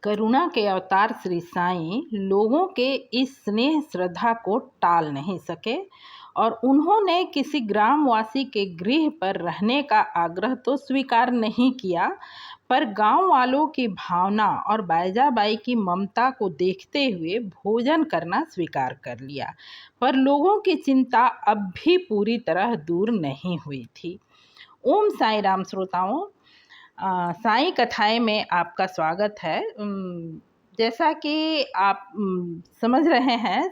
करुणा के अवतार श्री साईं लोगों के इस स्नेह श्रद्धा को टाल नहीं सके और उन्होंने किसी ग्रामवासी के गृह पर रहने का आग्रह तो स्वीकार नहीं किया, पर गांव वालों की भावना और बैजाबाई की ममता को देखते हुए भोजन करना स्वीकार कर लिया। पर लोगों की चिंता अब भी पूरी तरह दूर नहीं हुई थी। ओम साई राम श्रोताओं, साईं कथाएं में आपका स्वागत है। जैसा कि आप समझ रहे हैं,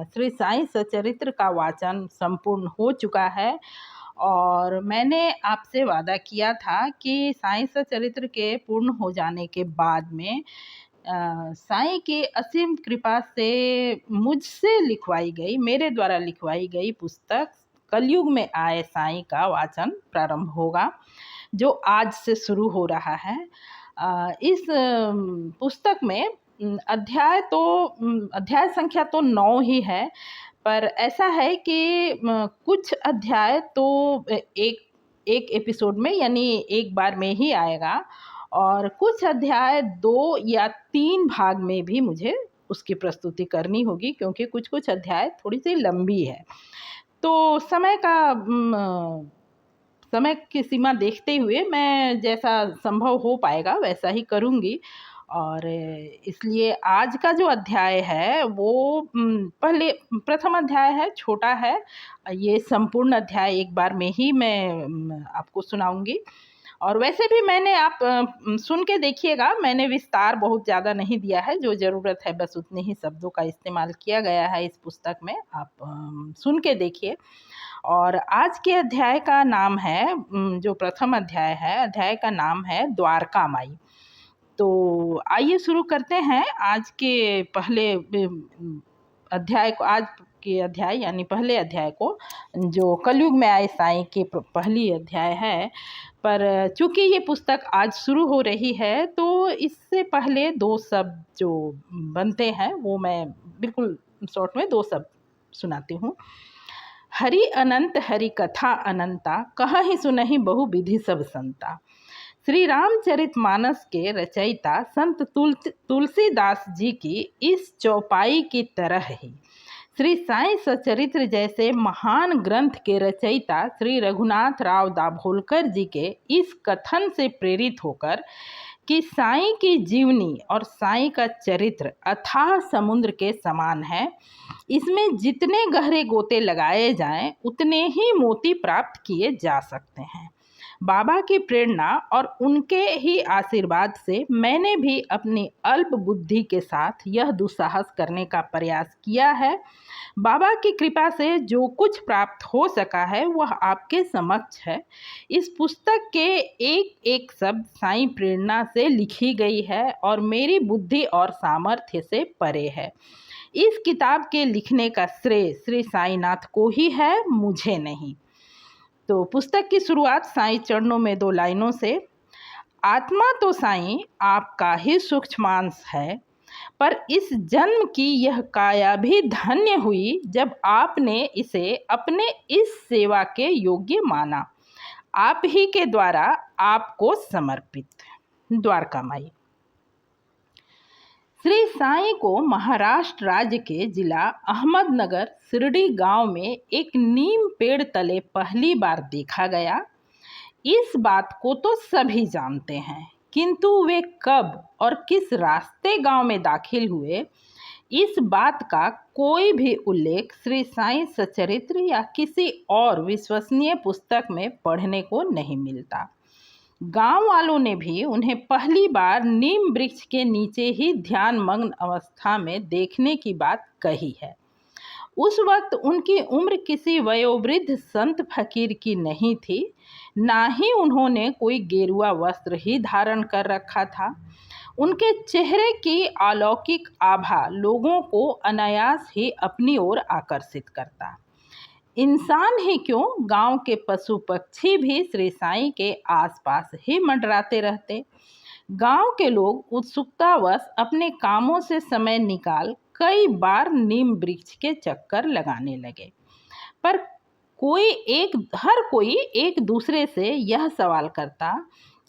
श्री साईं सचरित्र का वाचन संपूर्ण हो चुका है और मैंने आपसे वादा किया था कि साईं सचरित्र के पूर्ण हो जाने के बाद में साईं की असीम कृपा से मुझसे लिखवाई गई, मेरे द्वारा लिखवाई गई पुस्तक कलयुग में आए साईं का वाचन प्रारंभ होगा, जो आज से शुरू हो रहा है। इस पुस्तक में अध्याय संख्या तो 9 ही है, पर ऐसा है कि कुछ अध्याय तो एक एपिसोड में यानी एक बार में ही आएगा और कुछ अध्याय 2 या 3 भाग में भी मुझे उसकी प्रस्तुति करनी होगी, क्योंकि कुछ अध्याय थोड़ी सी लंबी है। तो समय की सीमा देखते हुए मैं जैसा संभव हो पाएगा वैसा ही करूँगी। और इसलिए आज का जो अध्याय है वो प्रथम अध्याय है, छोटा है। ये संपूर्ण अध्याय एक बार में ही मैं आपको सुनाऊंगी। और वैसे भी मैंने आप सुन के देखिएगा, मैंने विस्तार बहुत ज़्यादा नहीं दिया है, जो ज़रूरत है बस उतने ही शब्दों का इस्तेमाल किया गया है इस पुस्तक में। आप सुन के देखिए। और आज के अध्याय का नाम है, जो प्रथम अध्याय है, अध्याय का नाम है द्वारका माई। तो आइए शुरू करते हैं आज के पहले अध्याय को, आज के अध्याय यानी पहले अध्याय को, जो कलयुग में आए साईं की पहली अध्याय है। पर चूंकि ये पुस्तक आज शुरू हो रही है तो इससे पहले 2 शब्द जो बनते हैं वो मैं बिल्कुल शॉर्ट में 2 शब्द सुनाती हूँ। हरि अनंत हरि कथा अनंता, कहीं सुनहि बहु विधि सब संता। श्री रामचरितमानस के रचयिता संत तुलसीदास जी की इस चौपाई की तरह ही श्री साईं सचरित्र जैसे महान ग्रंथ के रचयिता श्री रघुनाथ राव दाभोलकर जी के इस कथन से प्रेरित होकर कि साईं की जीवनी और साईं का चरित्र अथाह समुद्र के समान है, इसमें जितने गहरे गोते लगाए जाएं उतने ही मोती प्राप्त किए जा सकते हैं। बाबा की प्रेरणा और उनके ही आशीर्वाद से मैंने भी अपनी अल्प बुद्धि के साथ यह दुस्साहस करने का प्रयास किया है। बाबा की कृपा से जो कुछ प्राप्त हो सका है वह आपके समक्ष है। इस पुस्तक के एक एक शब्द साईं प्रेरणा से लिखी गई है और मेरी बुद्धि और सामर्थ्य से परे है। इस किताब के लिखने का श्रेय श्री साईनाथ को ही है, मुझे नहीं। तो पुस्तक की शुरुआत साईं चरणों में 2 लाइनों से। आत्मा तो साईं आपका ही सूक्ष्मांश है, पर इस जन्म की यह काया भी धन्य हुई जब आपने इसे अपने इस सेवा के योग्य माना। आप ही के द्वारा आपको समर्पित। द्वारका माई। श्री साईं को महाराष्ट्र राज्य के जिला अहमदनगर सिरडी गांव में एक नीम पेड़ तले पहली बार देखा गया। इस बात को तो सभी जानते हैं, किंतु वे कब और किस रास्ते गांव में दाखिल हुए, इस बात का कोई भी उल्लेख श्री साईं सचरित्र या किसी और विश्वसनीय पुस्तक में पढ़ने को नहीं मिलता। गांव वालों ने भी उन्हें पहली बार नीम वृक्ष के नीचे ही ध्यान मग्न अवस्था में देखने की बात कही है। उस वक्त उनकी उम्र किसी वयोवृद्ध संत फकीर की नहीं थी, ना ही उन्होंने कोई गेरुआ वस्त्र ही धारण कर रखा था। उनके चेहरे की अलौकिक आभा लोगों को अनायास ही अपनी ओर आकर्षित करता। इंसान ही क्यों, गांव के पशु पक्षी भी श्री साईं के आसपास ही मंडराते रहते। गांव के लोग उत्सुकतावश अपने कामों से समय निकाल कई बार नीम वृक्ष के चक्कर लगाने लगे, पर हर कोई एक दूसरे से यह सवाल करता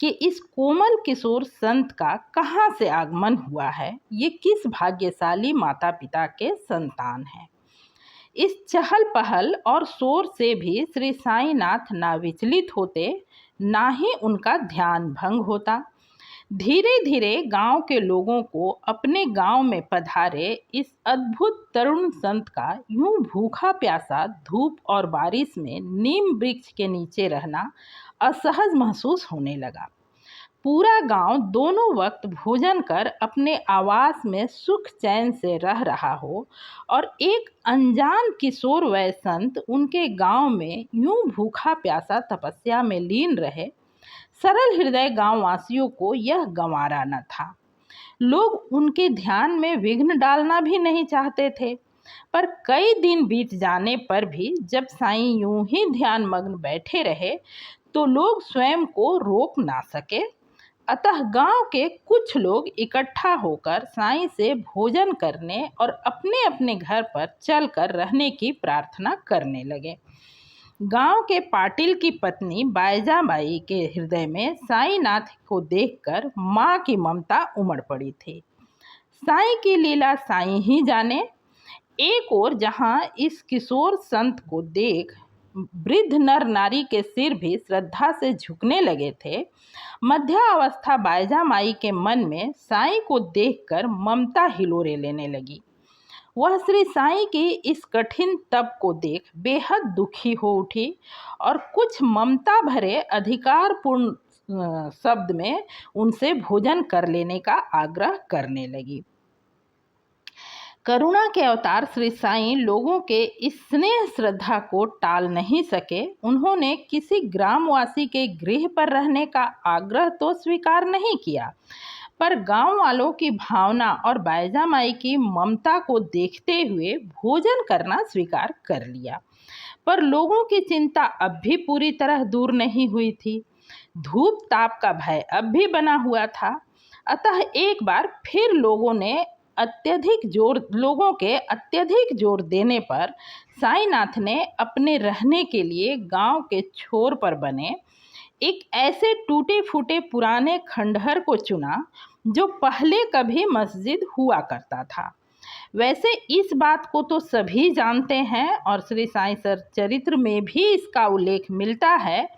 कि इस कोमल किशोर संत का कहाँ से आगमन हुआ है, ये किस भाग्यशाली माता पिता के संतान है। इस चहल पहल और शोर से भी श्री साईनाथ ना विचलित होते, ना ही उनका ध्यान भंग होता। धीरे धीरे गांव के लोगों को अपने गांव में पधारे इस अद्भुत तरुण संत का यूं भूखा प्यासा धूप और बारिश में नीम वृक्ष के नीचे रहना असहज महसूस होने लगा। पूरा गांव दोनों वक्त भोजन कर अपने आवास में सुख चैन से रह रहा हो और एक अनजान किशोर वय संत उनके गांव में यूं भूखा प्यासा तपस्या में लीन रहे, सरल हृदय गांव वासियों को यह गंवारा न था। लोग उनके ध्यान में विघ्न डालना भी नहीं चाहते थे, पर कई दिन बीत जाने पर भी जब साईं यूं ही ध्यान मग्न बैठे रहे तो लोग स्वयं को रोक ना सके। अतः गांव के कुछ लोग इकट्ठा होकर साईं से भोजन करने और अपने अपने घर पर चलकर रहने की प्रार्थना करने लगे। गांव के पाटिल की पत्नी बायजाबाई के हृदय में साईनाथ को देखकर माँ की ममता उमड़ पड़ी थी। साईं की लीला साईं ही जाने। एक ओर जहां इस किशोर संत को देख वृद्ध नर नारी के सिर भी श्रद्धा से झुकने लगे थे, मध्यावस्था बायजा माई के मन में साईं को देखकर ममता हिलोरे लेने लगी। वह श्री साईं की इस कठिन तप को देख बेहद दुखी हो उठी और कुछ ममता भरे अधिकारपूर्ण शब्द में उनसे भोजन कर लेने का आग्रह करने लगी। करुणा के अवतार श्री साईं लोगों के इस स्नेह श्रद्धा को टाल नहीं सके। उन्होंने किसी ग्रामवासी के गृह पर रहने का आग्रह तो स्वीकार नहीं किया, पर गांव वालों की भावना और बायजा माई की ममता को देखते हुए भोजन करना स्वीकार कर लिया। पर लोगों की चिंता अब भी पूरी तरह दूर नहीं हुई थी। धूप ताप का भय अब भी बना हुआ था। अतः एक बार फिर लोगों के अत्यधिक जोर देने पर साईनाथ ने अपने रहने के लिए गांव के छोर पर बने एक ऐसे टूटे फूटे पुराने खंडहर को चुना जो पहले कभी मस्जिद हुआ करता था। वैसे इस बात को तो सभी जानते हैं और श्री साईं चरित्र में भी इसका उल्लेख मिलता है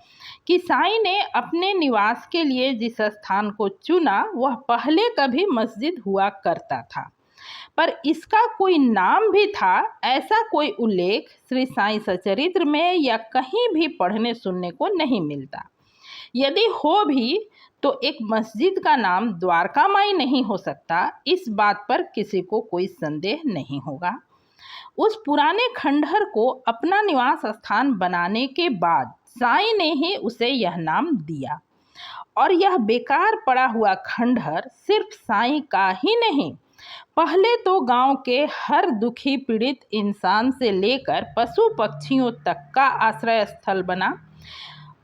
कि साईं ने अपने निवास के लिए जिस स्थान को चुना वह पहले कभी मस्जिद हुआ करता था, पर इसका कोई नाम भी था, ऐसा कोई उल्लेख श्री साईं सचरित्र में या कहीं भी पढ़ने सुनने को नहीं मिलता। यदि हो भी तो एक मस्जिद का नाम द्वारका माई नहीं हो सकता, इस बात पर किसी को कोई संदेह नहीं होगा। उस पुराने खंडहर को अपना निवास स्थान बनाने के बाद साईं ने ही उसे यह नाम दिया और यह बेकार पड़ा हुआ खंडहर सिर्फ साईं का ही नहीं, पहले तो गांव के हर दुखी पीड़ित इंसान से लेकर पशु पक्षियों तक का आश्रय स्थल बना।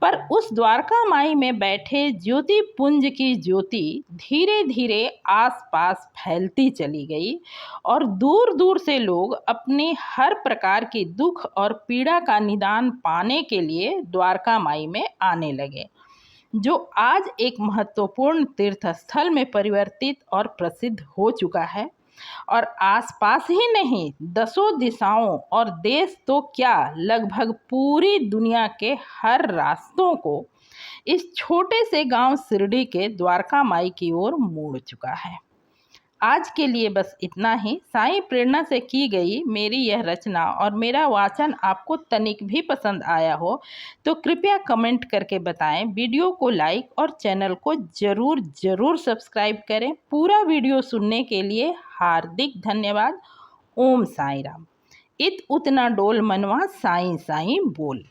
पर उस द्वारका माई में बैठे ज्योति पुंज की ज्योति धीरे धीरे आसपास फैलती चली गई और दूर दूर से लोग अपनी हर प्रकार की दुख और पीड़ा का निदान पाने के लिए द्वारका माई में आने लगे, जो आज एक महत्वपूर्ण तीर्थ स्थल में परिवर्तित और प्रसिद्ध हो चुका है। और आसपास ही नहीं, दसों दिशाओं और देश तो क्या लगभग पूरी दुनिया के हर रास्तों को इस छोटे से गांव शिरडी के द्वारका माई की ओर मोड़ चुका है। आज के लिए बस इतना ही। साईं प्रेरणा से की गई मेरी यह रचना और मेरा वाचन आपको तनिक भी पसंद आया हो तो कृपया कमेंट करके बताएं। वीडियो को लाइक और चैनल को जरूर सब्सक्राइब करें। पूरा वीडियो सुनने के लिए हार्दिक धन्यवाद। ओम साईं राम। इत उतना डोल मनवा साईं साईं बोल।